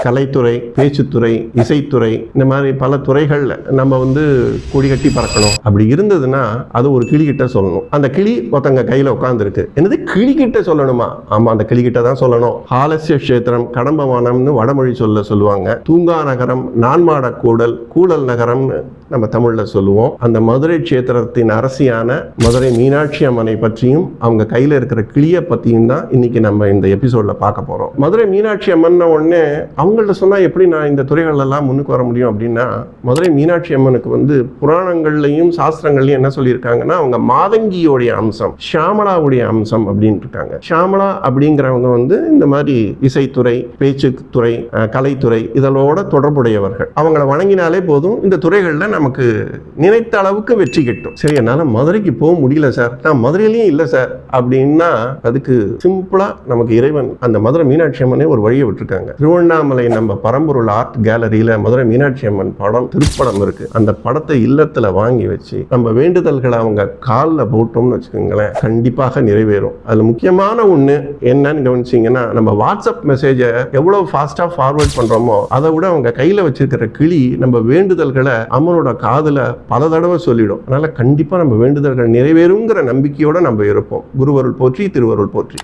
கலைத்துறை, பேச்சுத்துறை, இசைத்துறை, இந்த மாதிரி பல துறைகள்ல நம்ம கொடி கட்டி பறக்கணும். அப்படி இருந்ததுன்னா அது ஒரு கிளிகிட்ட சொல்லணும். அந்த கிளி ஒருத்தங்க கையில உட்கார்ந்துருக்கு. என்னது கிளிகிட்ட சொல்லணுமா? ஆமா, அந்த கிளிகிட்ட தான் சொல்லணும். ஆலசிய கஷேத்திரம் கடம்பவானம்னு வடமொழி சொல்லுவாங்க. தூங்கா நகரம், நான்மாட கூடல், கூடல் நகரம்னு நம்ம தமிழ்ல சொல்லுவோம். அந்த மதுரை கஷேத்திரத்தின் அரசியான மதுரை மீனாட்சி அம்மனை பற்றியும் அவங்க கையில இருக்கிற கிளியை பத்தியும் தான் இன்னைக்கு நம்ம இந்த எபிசோட்ல பார்க்க போறோம். மதுரை மீனாட்சி அம்மன் உடனே அவங்கள்ட்ட சொன்னா எப்படி நான் இந்த துறைகள் எல்லாம் முன்னுக்கு வர முடியும் அப்படின்னா, மதுரை மீனாட்சி அம்மனுக்கு புராணங்கள்லையும் சாஸ்திரங்கள்லையும் என்ன சொல்லியிருக்காங்கன்னா, அவங்க மாதங்கியோடைய அம்சம், ஷியாமளாவுடைய அம்சம் அப்படின்னு இருக்காங்க. ஷியாமளா அப்படிங்கிறவங்க இந்த மாதிரி இசைத்துறை, பேச்சுத்துறை, கலைத்துறை இதனோட தொடர்புடையவர்கள். அவங்கள வணங்கினாலே போதும், இந்த துறைகள்ல நமக்கு நினைத்த அளவுக்கு வெற்றி கிட்டும். சரி, என்னால மதுரைக்கு போக முடியல சார், நான் மதுரையிலையும் இல்லை சார் அப்படின்னா, அதுக்கு சிம்பிளா நமக்கு இறைவன் அந்த மதுரை மீனாட்சி அம்மனே ஒரு வழியை விட்டுருக்காங்க. திருவண்ணாமலை நம்ம பரம்பொருள் ஆர்ட் கேலரியில மதுரை மீனாட்சி அம்மன் படம், திருப்படம் இருக்கு. அந்த படத்தை இல்லத்துல வாங்கி வச்சு நம்ம வேண்டுதல்களை அவங்க காலில் போட்டோம்னு வச்சுக்கோங்களேன், கண்டிப்பாக நிறைவேறும். அதுல முக்கியமான ஒண்ணு என்னன்னு கவனிச்சீங்கன்னா, நம்ம வாட்ஸ்அப் மெசேஜை எவ்வளவு ஃபாஸ்டா ஃபார்வர்ட் பண்றோமோ அதை விட அவங்க கையில வச்சிருக்கிற கிளி நம்ம வேண்டுதல்களை அம்மனோட காதுல பல தடவை சொல்லிடும். அதனால கண்டிப்பா நம்ம வேண்டுதல்கள் நிறைவேறுங்கிற நம்பிக்கையோட நம்ம இருப்போம். குருவருள் போற்றி, திருவருள் போற்றி.